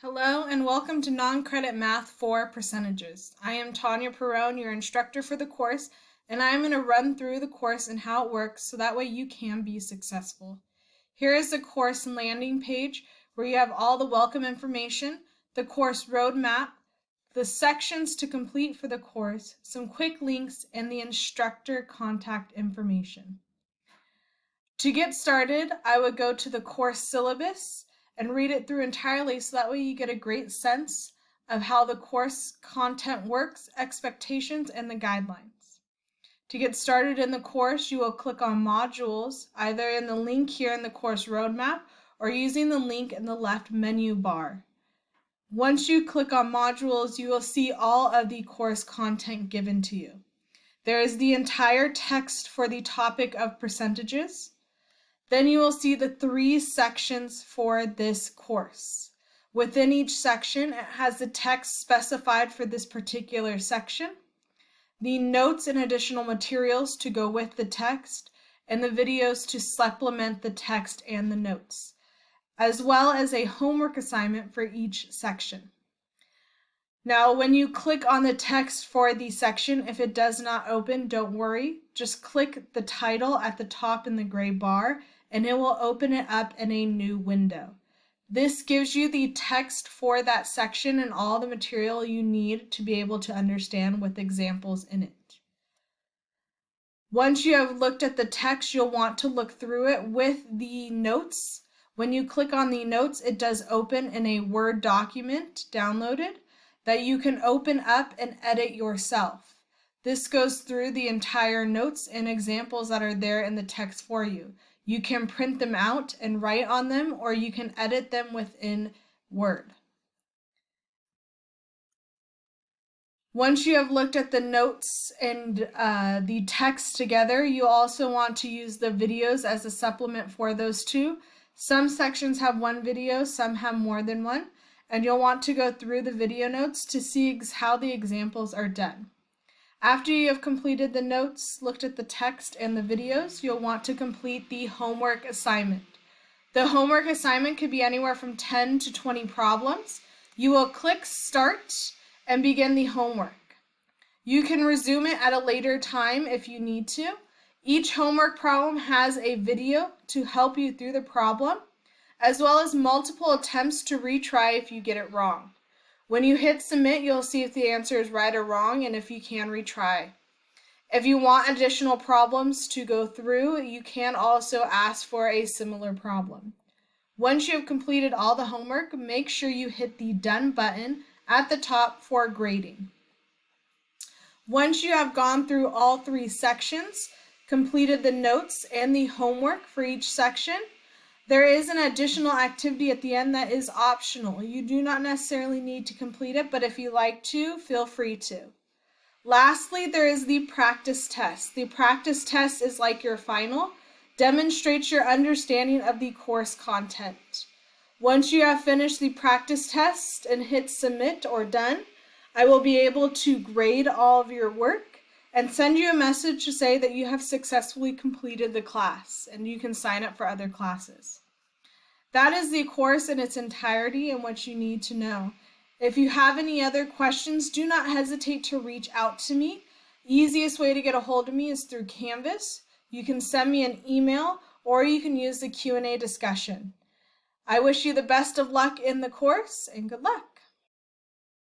Hello and welcome to Non-Credit Math 4 Percentages. I am Tanya Perrone, your instructor for the course, and I'm going to run through the course and how it works so that way you can be successful. Here is the course landing page where you have all the welcome information, the course roadmap, the sections to complete for the course, some quick links, and the instructor contact information. To get started, I would go to the course syllabus and read it through entirely so that way you get a great sense of how the course content works, expectations, and the guidelines. To get started in the course, you will click on modules, either in the link here in the course roadmap or using the link in the left menu bar. Once you click on modules, you will see all of the course content given to you. There is the entire text for the topic of percentages. Then you will see the 3 sections for this course. Within each section, it has the text specified for this particular section, the notes and additional materials to go with the text, and the videos to supplement the text and the notes, as well as a homework assignment for each section. Now, when you click on the text for the section, if it does not open, don't worry. Just click the title at the top in the gray bar, and it will open it up in a new window. This gives you the text for that section and all the material you need to be able to understand with examples in it. Once you have looked at the text, you'll want to look through it with the notes. When you click on the notes, it does open in a Word document downloaded that you can open up and edit yourself. This goes through the entire notes and examples that are there in the text for you. You can print them out and write on them, or you can edit them within Word. Once you have looked at the notes and the text together, you also want to use the videos as a supplement for those two. Some sections have one video, some have more than one, and you'll want to go through the video notes to see how the examples are done. After you have completed the notes, looked at the text and the videos, you'll want to complete the homework assignment. The homework assignment could be anywhere from 10 to 20 problems. You will click Start and begin the homework. You can resume it at a later time if you need to. Each homework problem has a video to help you through the problem, as well as multiple attempts to retry if you get it wrong. When you hit submit, you'll see if the answer is right or wrong and if you can retry. If you want additional problems to go through, you can also ask for a similar problem. Once you have completed all the homework, make sure you hit the Done button at the top for grading. Once you have gone through all 3 sections, completed the notes and the homework for each section, there is an additional activity at the end that is optional. You do not necessarily need to complete it, but if you like to, feel free to. Lastly, there is the practice test. The practice test is like your final, demonstrates your understanding of the course content. Once you have finished the practice test and hit submit or done, I will be able to grade all of your work and send you a message to say that you have successfully completed the class and you can sign up for other classes. That is the course in its entirety and what you need to know. If you have any other questions, do not hesitate to reach out to me. The easiest way to get a hold of me is through Canvas. You can send me an email or you can use the Q&A discussion. I wish you the best of luck in the course and good luck.